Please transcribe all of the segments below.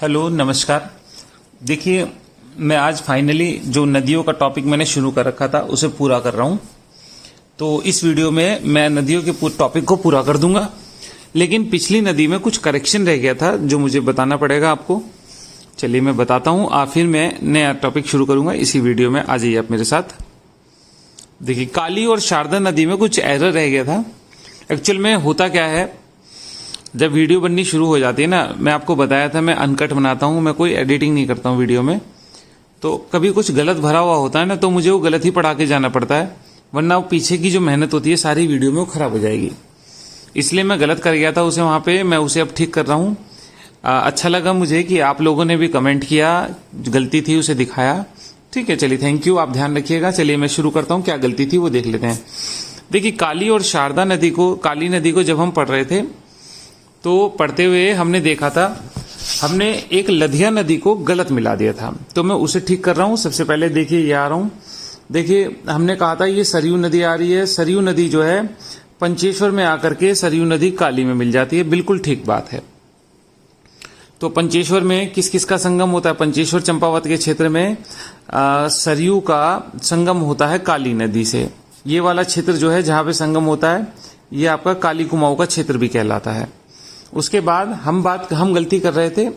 Hello, नमस्कार। देखिए, मैं आज फाइनली जो नदियों का टॉपिक मैंने शुरू कर रखा था उसे पूरा कर रहा हूं। तो इस वीडियो में मैं नदियों के टॉपिक को पूरा कर दूंगा, लेकिन पिछली नदी में कुछ करेक्शन रह गया था जो मुझे बताना पड़ेगा आपको। चलिए मैं बताता हूं, फिर मैं नया टॉपिक शुरू करूंगा इसी वीडियो में। आ जाइए आप मेरे साथ। देखिए, काली और शारदा नदी में कुछ एरर रह गया था। एक्चुअल में होता क्या है, जब वीडियो बननी शुरू हो जाती है ना, मैं आपको बताया था मैं अनकट बनाता हूं, मैं कोई एडिटिंग नहीं करता हूं वीडियो में। तो कभी कुछ गलत भरा हुआ होता है ना, तो मुझे वो गलत ही पढ़ा के जाना पड़ता है, वरना वो पीछे की जो मेहनत होती है सारी वीडियो में वो खराब हो जाएगी। इसलिए मैं गलत कर गया था उसे वहां पे, मैं उसे अब ठीक कर रहा हूं। अच्छा लगा मुझे कि आप लोगों ने भी कमेंट किया, गलती थी उसे दिखाया। ठीक है, चलिए थैंक यू, आप ध्यान रखिएगा। चलिए मैं शुरू करता हूं, क्या गलती थी वो देख लेते हैं। देखिए, काली और शारदा नदी को, काली नदी को जब हम पढ़ रहे थे तो पढ़ते हुए हमने देखा था, हमने एक लधिया नदी को गलत मिला दिया था, तो मैं उसे ठीक कर रहा हूं। सबसे पहले देखिए ये आ रहा हूं। देखिए, हमने कहा था ये सरयू नदी आ रही है, सरयू नदी जो है पंचेश्वर में आकर के सरयू नदी काली में मिल जाती है। बिल्कुल ठीक बात है। तो पंचेश्वर में किस किस का संगम होता है? पंचेश्वर चंपावत के क्षेत्र में सरयू का संगम होता है काली नदी से। ये वाला क्षेत्र जो है जहां पे संगम होता है, ये आपका काली कुमाऊं का क्षेत्र भी कहलाता है। उसके बाद हम गलती कर रहे थे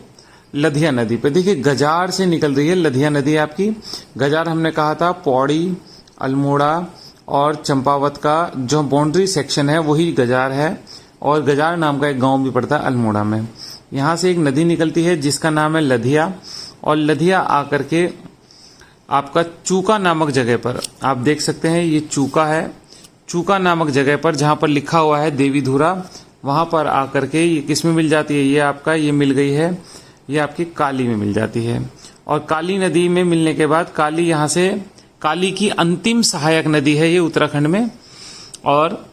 लधिया नदी पे। देखिए, गजार से निकल रही है लधिया नदी आपकी। गजार हमने कहा था पौड़ी, अल्मोड़ा और चंपावत का जो बाउंड्री सेक्शन है वही गजार है, और गजार नाम का एक गांव भी पड़ता है अल्मोड़ा में। यहां से एक नदी निकलती है जिसका नाम है लधिया, और लधिया आकर के आपका चूका नामक जगह पर, आप देख सकते हैं ये चूका है, चूका नामक जगह पर जहां पर लिखा हुआ है देवीधुरा, वहां पर आकर के ये किस में मिल जाती है? ये आपका ये मिल गई है, ये आपकी काली में मिल जाती है। और काली नदी में मिलने के बाद काली, यहां से काली की अंतिम सहायक नदी है ये उत्तराखंड में, और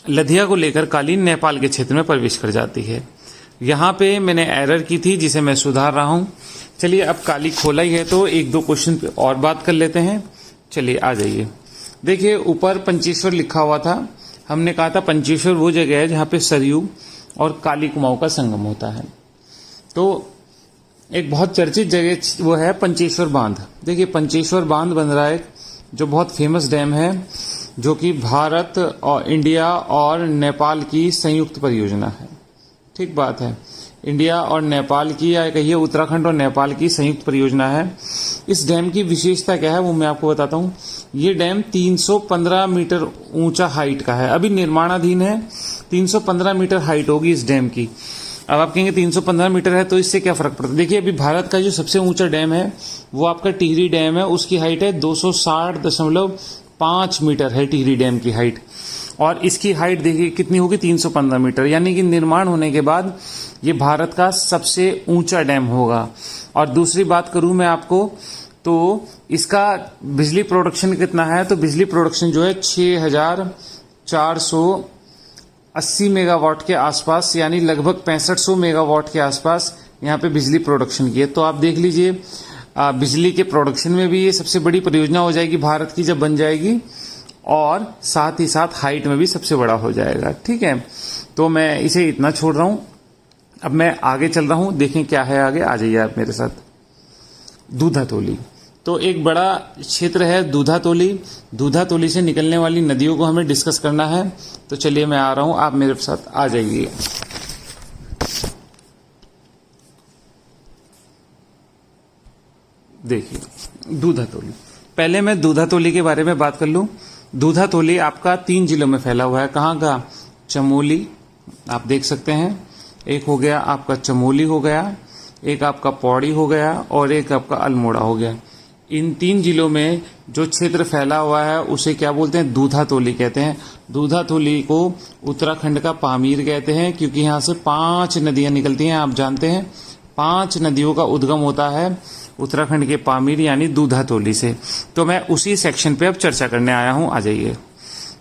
लधिया को लेकर काली नेपाल के क्षेत्र में प्रवेश कर जाती है। यहां पे मैंने एरर की थी जिसे मैं सुधार रहा हूं। चलिए, अब काली खोला ही है तो एक दो क्वेश्चन पे और बात कर लेते हैं। चलिए आ जाइए। देखिए, ऊपर पंचेश्वर लिखा हुआ था, हमने कहा था पंचेश्वर वो जगह है जहां पे सरयू और काली कुमाऊं का संगम होता है। तो एक बहुत चर्चित जगह वो है पंचेश्वर बांध। देखिए, पंचेश्वर बांध बन रहा है जो बहुत फेमस डैम है, जो कि भारत और इंडिया और नेपाल की संयुक्त परियोजना है। ठीक बात है, इंडिया और नेपाल की, या कहिए उत्तराखंड और नेपाल की संयुक्त परियोजना है। इस डैम की विशेषता क्या है वो मैं आपको बताता हूं। ये डैम 315 मीटर ऊंचा हाइट का है, अभी निर्माणाधीन है। 315 मीटर हाइट होगी इस डैम की। अब आप कहेंगे 315 मीटर है तो इससे क्या फर्क पड़ता है? देखिए, अभी भारत का जो सबसे ऊंचा डैम है वो आपका टिहरी डैम है, उसकी हाइट है 260.5 मीटर है टिहरी डैम की हाइट, और इसकी हाइट देखिए कितनी होगी? 315 मीटर। यानी कि निर्माण होने के बाद ये भारत का सबसे ऊंचा डैम होगा। और दूसरी बात करूं मैं आपको, तो इसका बिजली प्रोडक्शन कितना है? तो बिजली प्रोडक्शन जो है 6480 मेगावाट के आसपास, यानी लगभग 6500 मेगावाट के आसपास यहाँ पे बिजली प्रोडक्शन की है। तो आप देख लीजिए, बिजली के प्रोडक्शन में भी ये सबसे बड़ी परियोजना हो जाएगी भारत की जब बन जाएगी, और साथ ही साथ हाइट में भी सबसे बड़ा हो जाएगा। ठीक है, तो मैं इसे इतना छोड़ रहा हूं, अब मैं आगे चल रहा हूं, देखें क्या है आगे। आ जाइए आप मेरे साथ। दूधातोली, तो एक बड़ा क्षेत्र है दूधातोली। दूधातोली से निकलने वाली नदियों को हमें डिस्कस करना है, तो चलिए मैं आ रहा हूं, आप मेरे साथ आ जाइए। देखिए, दूधातोली, पहले मैं दूधातोली के बारे में बात कर लूं। दूधातोली आपका 3 जिलों में फैला हुआ है। कहाँ का? चमोली, आप देख सकते हैं, एक हो गया आपका चमोली हो गया, एक आपका पौड़ी हो गया, और एक आपका अल्मोड़ा हो गया। इन 3 जिलों में जो क्षेत्र फैला हुआ है उसे क्या बोलते हैं? दूधातोली कहते हैं। दूधातोली को उत्तराखंड का पामीर कहते हैं, क्योंकि यहाँ से 5 नदियां निकलती हैं। आप जानते हैं 5 नदियों का उद्गम होता है उत्तराखंड के पामीर यानी दूधातोली से। तो मैं उसी सेक्शन पे अब चर्चा करने आया हूं। आ जाइए।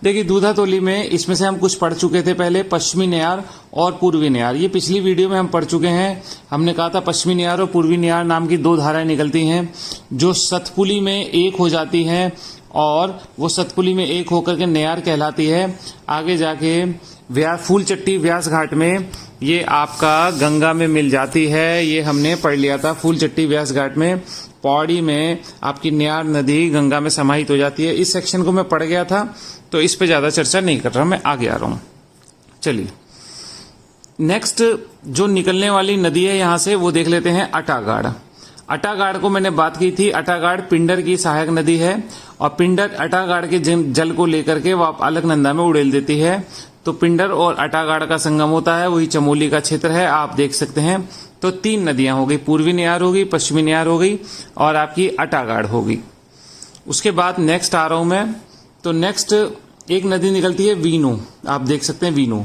देखिए, दूधातोली में इसमें से हम कुछ पढ़ चुके थे पहले, पश्चिमी नेयार और पूर्वी नेयार। ये पिछली वीडियो में हम पढ़ चुके हैं। हमने कहा था पश्चिमी नेयार और पूर्वी नेयार नाम की 2 धाराएं निकलती हैं जो सतपुली में एक हो जाती हैं, और वो सतपुली में एक होकर के नेयार कहलाती है। आगे जाके फूलचट्टी व्यास घाट में ये आपका गंगा में मिल जाती है। ये हमने पढ़ लिया था फूलचट्टी व्यास घाट में। पौड़ी में आपकी न्यार नदी गंगा में समाहित हो जाती है। इस सेक्शन को मैं पढ़ गया था, तो इस पे ज्यादा चर्चा नहीं कर रहा, मैं आगे आ रहा हूं। चलिए नेक्स्ट जो निकलने वाली नदी है यहां से, वो देख लेते हैं अटागाड़। अटागाड़ को मैंने बात की थी। अटागाड़ पिंडर की सहायक नदी है और पिंडर अटागाड़ के जल को लेकर के वो अलकनंदा में उड़ेल देती है। तो पिंडर और अटागाड़ का संगम होता है, वही चमोली का क्षेत्र है, आप देख सकते हैं। तो 3 नदियां हो गई, पूर्वी न्यार हो गई, पश्चिमी न्यार हो गई और आपकी अटागाड़ हो गई। उसके बाद नेक्स्ट आ रहा हूं मैं। तो नेक्स्ट एक नदी निकलती है वीनो, आप देख सकते हैं वीनो।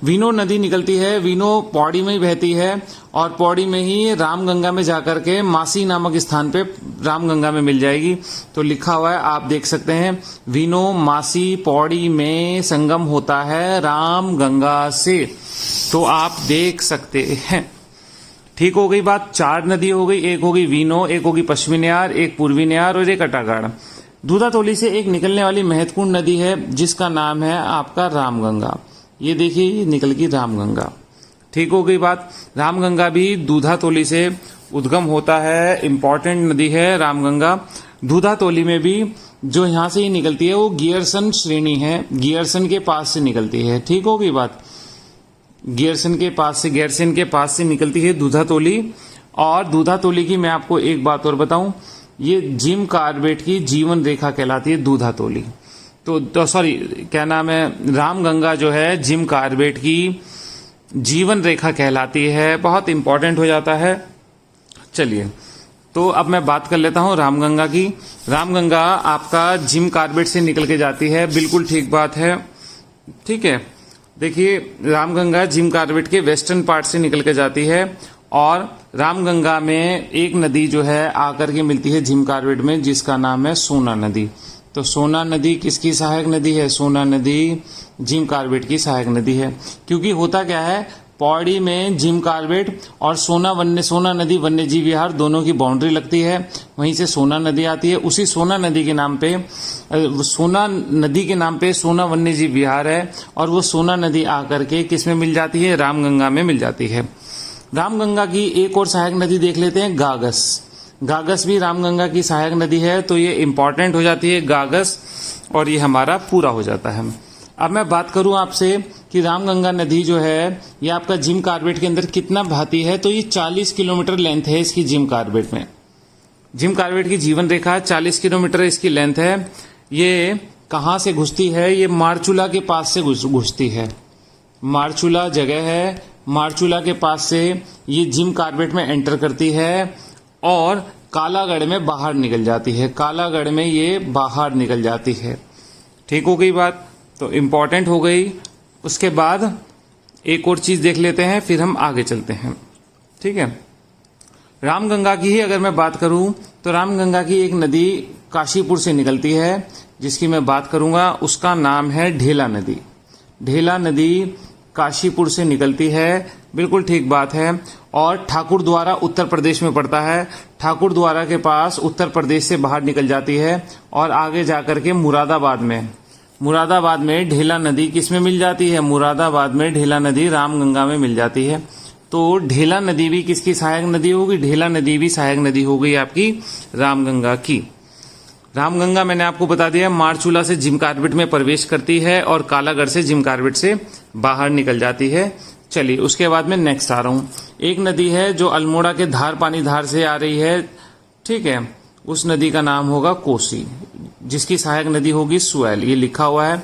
वीनो नदी निकलती है, वीनो पौड़ी में ही बहती है और पौड़ी में ही रामगंगा में जाकर के मासी नामक स्थान पे रामगंगा में मिल जाएगी। तो लिखा हुआ है, आप देख सकते हैं, वीनो मासी पौड़ी में संगम होता है रामगंगा से। तो आप देख सकते हैं। ठीक हो गई बात। 4 नदी हो गई, एक होगी वीनो, एक होगी पश्चिमी न्यार, एक पूर्वी न्यार और एक अटागाड़। दूधातोली से एक निकलने वाली महत्वपूर्ण नदी है जिसका नाम है आपका रामगंगा। ये देखिए, ये निकल गई रामगंगा। ठीक हो गई बात। रामगंगा भी दूधातोली से उद्गम होता है, इंपॉर्टेंट नदी है रामगंगा। दूधातोली में भी जो यहां से ही निकलती है वो गियरसन श्रेणी है, गियरसन के पास से निकलती है। ठीक हो गई बात। गियरसन के पास से निकलती है दूधातोली। और दूधातोली की मैं आपको एक बात और बताऊं, ये जिम कार्बेट की जीवन रेखा कहलाती है दूधातोली। तो सॉरी, क्या नाम है, रामगंगा जो है जिम कार्बेट की जीवन रेखा कहलाती है, बहुत इंपॉर्टेंट हो जाता है। चलिए, तो अब मैं बात कर लेता हूं रामगंगा की। रामगंगा आपका जिम कार्बेट से निकल के जाती है, बिल्कुल ठीक बात है। ठीक है, देखिए रामगंगा जिम कार्बेट के वेस्टर्न पार्ट से निकल के जाती है और रामगंगा में एक नदी जो है आकर के मिलती है जिम कार्बेट में, जिसका नाम है सोना नदी। तो सोना नदी किसकी सहायक नदी है? सोना नदी जिम कार्बेट की सहायक नदी है। क्योंकि होता क्या है, पौड़ी में जिम कार्बेट और सोना नदी वन्य जीव विहार दोनों की बाउंड्री लगती है, वहीं से सोना नदी आती है। उसी सोना नदी के नाम पे सोना वन्य जीव विहार है और वो सोना नदी आकर के किस में मिल जाती है? रामगंगा में मिल जाती है। रामगंगा की एक और सहायक नदी देख लेते हैं, गागस। गागस भी रामगंगा की सहायक नदी है, तो ये इंपॉर्टेंट हो जाती है गागस और ये हमारा पूरा हो जाता है। अब मैं बात करूं आपसे कि रामगंगा नदी जो है ये आपका जिम कार्बेट के अंदर कितना बहती है, तो ये 40 किलोमीटर लेंथ है इसकी जिम कार्बेट में। जिम कार्बेट की जीवन रेखा 40 किलोमीटर इसकी लेंथ है। ये कहां से घुसती है? ये मारचूला के पास से घुसती है। मारचूला जगह है, मारचूला के पास से ये जिम कार्बेट में एंटर करती है और कालागढ़ में बाहर निकल जाती है। कालागढ़ में ये बाहर निकल जाती है। ठीक हो गई बात, तो इंपॉर्टेंट हो गई। उसके बाद एक और चीज देख लेते हैं, फिर हम आगे चलते हैं। ठीक है, रामगंगा की ही अगर मैं बात करूं तो रामगंगा की एक नदी काशीपुर से निकलती है, जिसकी मैं बात करूंगा, उसका नाम है ढेला नदी। ढेला नदी काशीपुर से निकलती है, बिल्कुल ठीक बात है। और ठाकुर द्वारा उत्तर प्रदेश में पड़ता है। ठाकुर द्वारा के पास उत्तर प्रदेश से बाहर निकल जाती है और आगे जाकर के मुरादाबाद में ढेला नदी किस में मिल जाती है? मुरादाबाद में ढेला नदी रामगंगा में मिल जाती है। तो ढेला नदी भी किसकी सहायक नदी होगी? ढेला नदी भी सहायक नदी हो गई आपकी रामगंगा की। रामगंगा मैंने आपको बता दिया मारचूला से जिम कार्बेट में प्रवेश करती है और कालागढ़ से जिम कार्बेट से बाहर निकल जाती है। चलिए, उसके बाद में नेक्स्ट आ रहा हूं। एक नदी है जो अल्मोड़ा के धार से आ रही है। ठीक है, उस नदी का नाम होगा कोसी, जिसकी सहायक नदी होगी सुएल। ये लिखा हुआ है,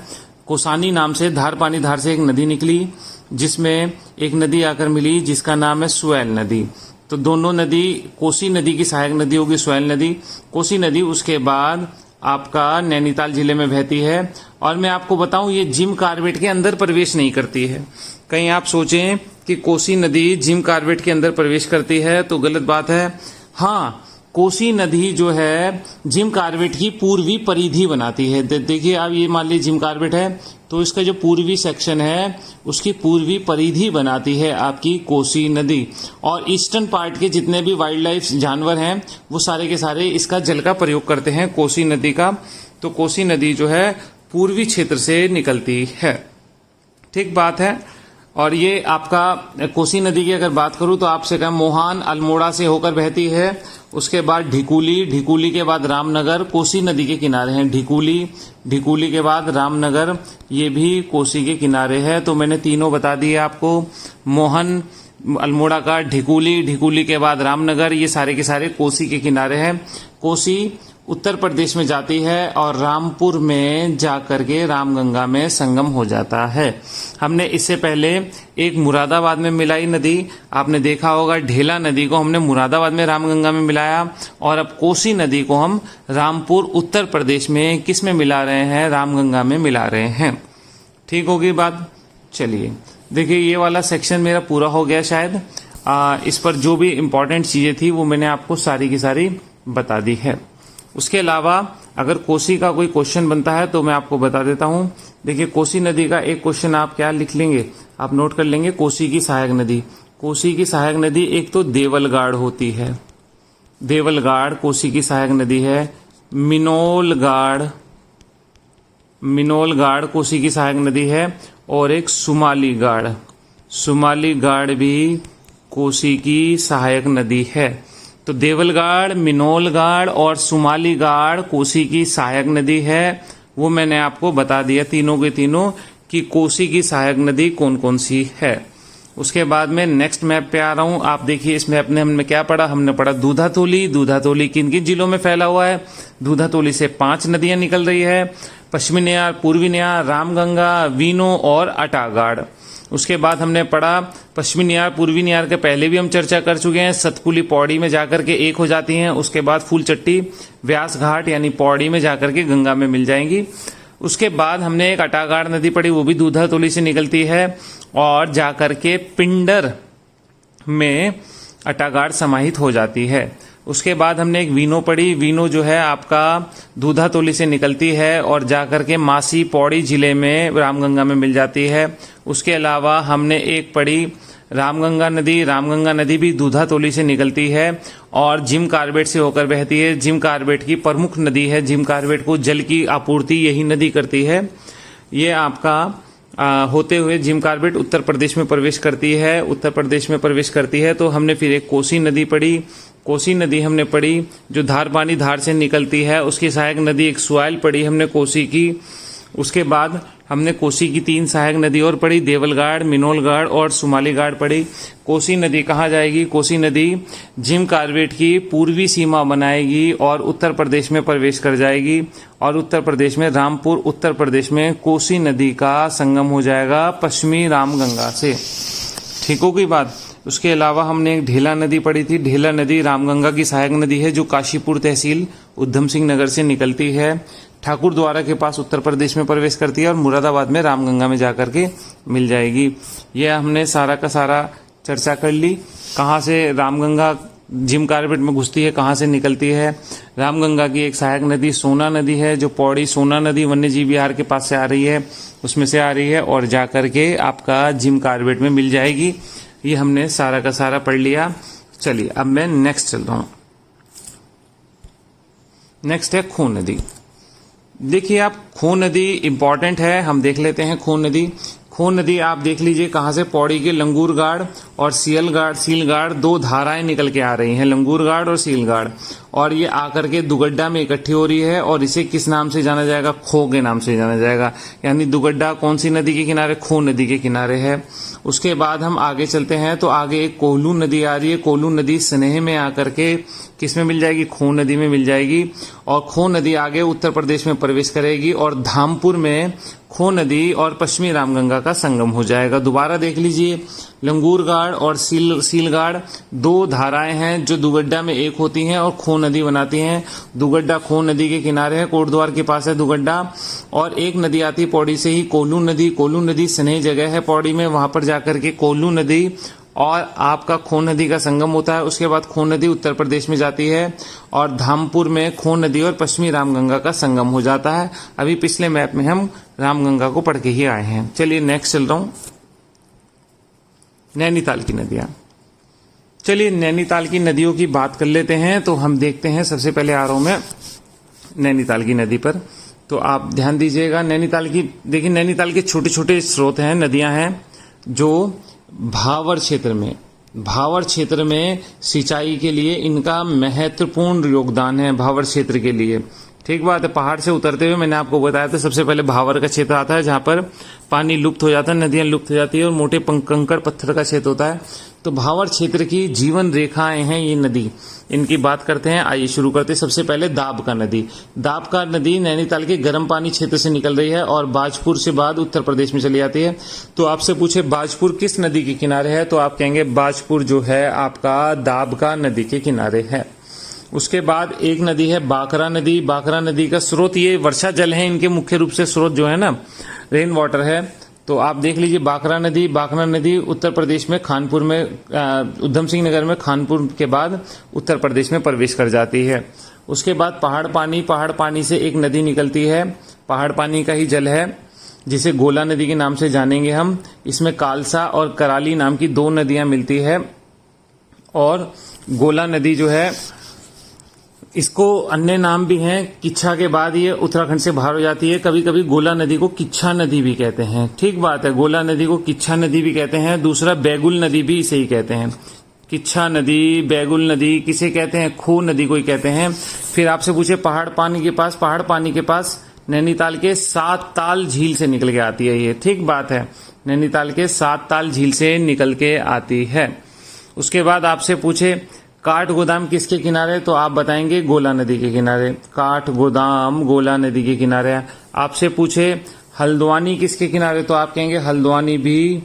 कोसानी नाम से धार से एक नदी निकली, जिसमें एक नदी आकर मिली जिसका नाम है सुएल नदी। तो दोनों नदी, कोसी नदी की सहायक नदी होगी सुएल नदी। कोसी नदी उसके बाद आपका नैनीताल जिले में बहती है। और मैं आपको बताऊं, ये जिम कार्बेट के अंदर प्रवेश नहीं करती है। कहीं आप सोचें कि कोसी नदी जिम कार्बेट के अंदर प्रवेश करती है तो गलत बात है। हाँ, कोसी नदी जो है जिम कार्बेट की पूर्वी परिधि बनाती है। देखिए, आप ये मान लीजिए जिम कार्बेट है, तो इसका जो पूर्वी सेक्शन है उसकी पूर्वी परिधि बनाती है आपकी कोसी नदी। और ईस्टर्न पार्ट के जितने भी वाइल्ड लाइफ जानवर हैं वो सारे के सारे इसका जल का प्रयोग करते हैं, कोसी नदी का। तो कोसी नदी जो है पूर्वी क्षेत्र से निकलती है। ठीक बात है। और ये आपका कोसी नदी की अगर बात करूं तो आपसे कहा मोहान अल्मोड़ा से होकर बहती है। उसके बाद ढिकुली, ढिकुली के बाद रामनगर, कोसी नदी के किनारे हैं ढिकुली, ढिकुली के बाद रामनगर, ये भी कोसी के किनारे है। तो मैंने तीनों बता दिए आपको, मोहन अल्मोड़ा का, ढिकुली, ढिकुली के बाद रामनगर, ये सारे के सारे कोसी के किनारे हैं। कोसी उत्तर प्रदेश में जाती है और रामपुर में जाकर के रामगंगा में संगम हो जाता है। हमने इससे पहले एक मुरादाबाद में मिलाई नदी, आपने देखा होगा, ढेला नदी को हमने मुरादाबाद में रामगंगा में मिलाया, और अब कोसी नदी को हम रामपुर उत्तर प्रदेश में किस में मिला रहे हैं, रामगंगा में मिला रहे हैं। ठीक होगी बात। चलिए देखिए, ये वाला सेक्शन मेरा पूरा हो गया शायद। इस पर जो भी इम्पोर्टेंट चीजें थी वो मैंने आपको सारी की सारी बता दी है। उसके अलावा अगर कोसी का कोई क्वेश्चन बनता है तो मैं आपको बता देता हूं। देखिए, कोसी नदी का एक क्वेश्चन आप क्या लिख लेंगे, आप नोट कर लेंगे, कोसी की सहायक नदी। कोसी की सहायक नदी एक तो देवलगाड़ होती है, देवलगाड़ कोसी की सहायक नदी है। मिनोलगाड़, मिनोलगाड़ कोसी की सहायक नदी है। और एक सुमालीगाड़, सुमालीगाड़ भी कोसी की सहायक नदी है। तो देवलगाड़, मिनोलगाड़ और सुमालीगाड़ कोसी की सहायक नदी है। वो मैंने आपको बता दिया तीनों के तीनों कि कोसी की सहायक नदी कौन कौन सी है। उसके बाद में नेक्स्ट मैप पे आ रहा हूं। आप देखिए, इस मैप में हमने क्या पढ़ा, हमने पढ़ा दूधातोली। दूधातोली किन किन जिलों में फैला हुआ है, दूधातोली से 5 नदियां निकल रही है, पश्चिमी नेयार, पूर्वी नेयार, रामगंगा, वीनो और अटागाड़। उसके बाद हमने पढ़ा पश्चिमी नेयार, पूर्वी नेयार के पहले भी हम चर्चा कर चुके हैं, सतपुली पौड़ी में जाकर के एक हो जाती हैं। उसके बाद फूलचट्टी, व्यास घाट यानी पौड़ी में जाकर के गंगा में मिल जाएंगी। उसके बाद हमने एक अटागाड़ नदी पढ़ी, वो भी दूधातोली से निकलती है और जाकर के पिंडर में अटागाड़ समाहित हो जाती है। उसके बाद हमने एक वीनो पढ़ी, वीनो जो है आपका दूधातोली से निकलती है और जाकर के मासी पौड़ी जिले में रामगंगा में मिल जाती है। उसके अलावा हमने एक पढ़ी रामगंगा नदी, रामगंगा नदी भी दूधातोली से निकलती है और जिम कार्बेट से होकर बहती है। जिम कार्बेट की प्रमुख नदी है, जिम कार्बेट को जल की आपूर्ति यही नदी करती है। ये आपका होते हुए जिम कार्बेट उत्तर प्रदेश में प्रवेश करती है, उत्तर प्रदेश में प्रवेश करती है। तो हमने फिर एक कोसी नदी पढ़ी, कोसी नदी हमने पढ़ी जो धारपानी धार से निकलती है, उसकी सहायक नदी एक सुआल पढ़ी हमने कोसी की। उसके बाद हमने कोसी की 3 सहायक नदी और पढ़ी, देवलगाड़, मिनोलगाड़ और सुमालीगाड़ पढ़ी। कोसी नदी कहाँ जाएगी, कोसी नदी जिम कार्बेट की पूर्वी सीमा बनाएगी और उत्तर प्रदेश में प्रवेश कर जाएगी और उत्तर प्रदेश में रामपुर उत्तर प्रदेश में कोसी नदी का संगम हो जाएगा पश्चिमी रामगंगा से। ठीक हो गई बात। उसके अलावा हमने एक ढेला नदी पढ़ी थी, ढेला नदी रामगंगा की सहायक नदी है जो काशीपुर तहसील उधम सिंह नगर से निकलती है, ठाकुर द्वारा के पास उत्तर प्रदेश में प्रवेश करती है और मुरादाबाद में रामगंगा में जाकर के मिल जाएगी। यह हमने सारा का सारा चर्चा कर ली, कहाँ से रामगंगा जिम कार्बेट में घुसती है, कहाँ से निकलती है। रामगंगा की एक सहायक नदी सोना नदी है जो पौड़ी सोना नदी वन्यजीव विहार के पास से आ रही है, उसमें से आ रही है और जाकर के आपका जिम कार्बेट में मिल जाएगी। ये हमने सारा का सारा पढ़ लिया। चलिए अब मैं नेक्स्ट चल रहा हूं। नेक्स्ट है खून नदी। देखिए आप, खून नदी इंपॉर्टेंट है, हम देख लेते हैं खून नदी। खून नदी आप देख लीजिए कहाँ से, पौड़ी के लंगूरगाड़ और सीलगाड़ 2 धाराएं निकल के आ रही हैं, लंगूरगाड़ और सीलगाड़, और ये आकर के दुगड्डा में इकट्ठी हो रही है और इसे किस नाम से जाना जाएगा, खो के नाम से जाना जाएगा। यानी दुगड्डा कौन सी नदी के किनारे, खो नदी के किनारे है। उसके बाद हम आगे चलते हैं तो आगे एक कोल्हू नदी आ रही है, कोल्हू नदी स्नेह में आकर के किस में मिल जाएगी, खो नदी में मिल जाएगी और खो नदी आगे उत्तर प्रदेश में प्रवेश करेगी और धामपुर में खो नदी और पश्चिमी रामगंगा का संगम हो जाएगा। दोबारा देख लीजिए, लंगूरगाड़ और सीलगाड़ 2 धाराएं हैं जो दुगड्डा में एक होती हैं और खो नदी बनाती हैं। दुगड्डा खो नदी के किनारे है, कोटद्वार के पास है दुगड्डा, और एक नदी आती है पौड़ी से ही, कोल्हू नदी। कोल्हू नदी स्नेह जगह है पौड़ी में, वहां पर जाकर के कोल्हू नदी और आपका खो नदी का संगम होता है। उसके बाद खो नदी उत्तर प्रदेश में जाती है और धामपुर में खो नदी और पश्चिमी रामगंगा का संगम हो जाता है। अभी पिछले मैप में हम रामगंगा को पढ़ के ही आए हैं। चलिए नेक्स्ट चल रहा हूं, नैनीताल की नदियां। चलिए नैनीताल की नदियों की बात कर लेते हैं। तो हम देखते हैं, सबसे पहले आ रहा हूं मैं नैनीताल की नदी पर। तो आप ध्यान दीजिएगा, नैनीताल की देखिए, नैनीताल के छोटे छोटे स्रोत हैं, नदियां हैं। जो भावर क्षेत्र में सिंचाई के लिए इनका महत्वपूर्ण योगदान है, भावर क्षेत्र के लिए। ठीक बात है। पहाड़ से उतरते हुए मैंने आपको बताया था सबसे पहले भावर का क्षेत्र आता है, जहां पर पानी लुप्त हो जाता है, नदियां लुप्त हो जाती है और मोटे कंकड़ पत्थर का क्षेत्र होता है। तो भावर क्षेत्र की जीवन रेखाएं हैं ये नदी, इनकी बात करते हैं। आइए शुरू करते हैं। सबसे पहले दाबका नदी। दाबका नदी नैनीताल के गर्म पानी क्षेत्र से निकल रही है और बाजपुर से बाद उत्तर प्रदेश में चली जाती है। तो आपसे पूछे बाजपुर किस नदी के किनारे है, तो आप कहेंगे बाजपुर जो है आपका दाबका नदी के किनारे है। उसके बाद एक नदी है बाकरा नदी। बाकरा नदी का स्रोत ये वर्षा जल है, इनके मुख्य रूप से स्रोत जो है ना रेन वाटर है। तो आप देख लीजिए बाकरा नदी उत्तर प्रदेश में खानपुर में उधम सिंह नगर में खानपुर के बाद उत्तर प्रदेश में प्रवेश कर जाती है। उसके बाद पहाड़ पानी से एक नदी निकलती है, पहाड़ पानी का ही जल है, जिसे गोला नदी के नाम से जानेंगे हम। इसमें कालसा और कराली नाम की दो नदियां मिलती है और गोला नदी जो है इसको अन्य नाम भी हैं। किच्छा के बाद ये उत्तराखंड से बाहर हो जाती है। कभी कभी गोला नदी को किच्छा नदी भी कहते हैं। ठीक बात है, गोला नदी को किच्छा नदी भी कहते हैं। दूसरा बैगुल नदी भी इसे ही कहते हैं। किच्छा नदी, बैगुल नदी किसे कहते हैं, खो नदी को ही कहते हैं। फिर आपसे पूछे पहाड़ पानी के पास नैनीताल के 7 ताल झील से निकल के आती है ये। ठीक बात है, नैनीताल के 7 ताल झील से निकल के आती है। उसके बाद आपसे पूछे काठ गोदाम किसके किनारे, तो आप बताएंगे गोला नदी के किनारे। काठ गोदाम गोला नदी के किनारे है। आपसे पूछे हल्द्वानी किसके किनारे, तो आप कहेंगे हल्द्वानी भी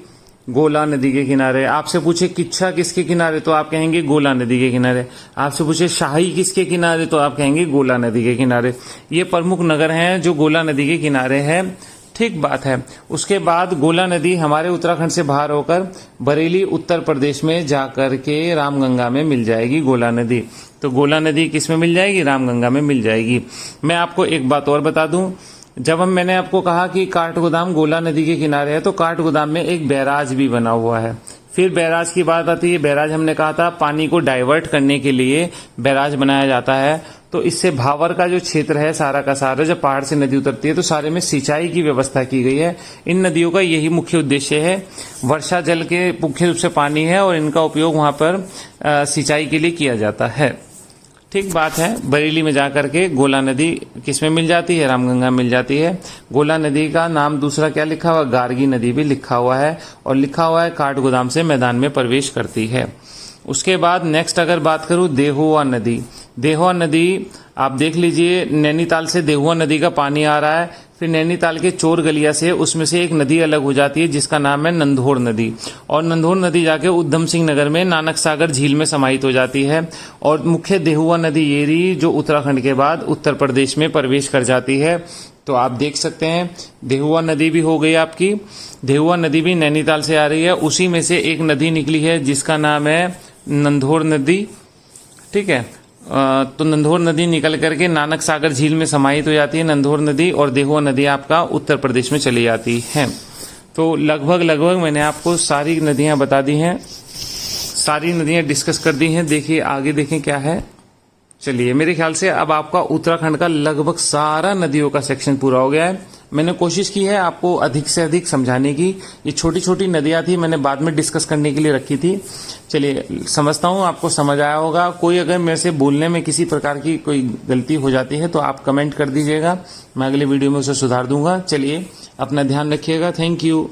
गोला नदी के किनारे। आपसे पूछे किच्छा किसके किनारे, तो आप कहेंगे गोला नदी के किनारे। आपसे पूछे शाही किसके किनारे, तो आप कहेंगे गोला नदी के किनारे। ये प्रमुख नगर हैं जो गोला नदी के किनारे हैं। ठीक बात है। उसके बाद गोला नदी हमारे उत्तराखंड से बाहर होकर बरेली उत्तर प्रदेश में जाकर के रामगंगा में मिल जाएगी गोला नदी। तो गोला नदी किस में मिल जाएगी, रामगंगा में मिल जाएगी। मैं आपको एक बात और बता दूं, जब मैंने आपको कहा कि काठगोदाम गोला नदी के किनारे है, तो काठगोदाम में एक बैराज भी बना हुआ है। फिर बैराज की बात आती है। बैराज हमने कहा था पानी को डाइवर्ट करने के लिए बैराज बनाया जाता है। तो इससे भावर का जो क्षेत्र है सारा का सारा, जब पहाड़ से नदी उतरती है तो सारे में सिंचाई की व्यवस्था की गई है। इन नदियों का यही मुख्य उद्देश्य है। वर्षा जल के मुख्य रूप से पानी है और इनका उपयोग वहां पर सिंचाई के लिए किया जाता है। ठीक बात है। बरेली में जाकर के गोला नदी किसमें मिल जाती है, रामगंगा मिल जाती है। गोला नदी का नाम दूसरा क्या लिखा हुआ, गार्गी नदी भी लिखा हुआ है और लिखा हुआ है काठगोदाम से मैदान में प्रवेश करती है। उसके बाद नेक्स्ट अगर बात करूं देहुआ नदी। देहुआ नदी आप देख लीजिए, नैनीताल से देहुआ नदी का पानी आ रहा है। फिर नैनीताल के चोर गलिया से उसमें से एक नदी अलग हो जाती है जिसका नाम है नंधौर नदी। और नंधौर नदी जाके उधम सिंह नगर में नानक सागर झील में समाहित हो जाती है। और मुख्य देहुआ नदी ये रही जो उत्तराखंड के बाद उत्तर प्रदेश में प्रवेश कर जाती है। तो आप देख सकते हैं देहुआ नदी भी हो गई आपकी। देहुआ नदी भी नैनीताल से आ रही है। उसी में से एक नदी निकली है जिसका नाम है नंधौर नदी। ठीक है, तो नंधौर नदी निकल करके नानक सागर झील में समाहित हो जाती है नंधौर नदी, और देहुआ नदी आपका उत्तर प्रदेश में चली जाती है। तो लगभग मैंने आपको सारी नदियां बता दी हैं, सारी नदियां डिस्कस कर दी हैं। देखिए आगे देखें क्या है। चलिए, मेरे ख्याल से अब आपका उत्तराखंड का लगभग सारा नदियों का सेक्शन पूरा हो गया है। मैंने कोशिश की है आपको अधिक से अधिक समझाने की। ये छोटी छोटी नदियां थी, मैंने बाद में डिस्कस करने के लिए रखी थी। चलिए, समझता हूँ आपको समझ आया होगा। कोई अगर मेरे से बोलने में किसी प्रकार की कोई गलती हो जाती है तो आप कमेंट कर दीजिएगा, मैं अगले वीडियो में उसे सुधार दूंगा। चलिए, अपना ध्यान रखिएगा। Thank you.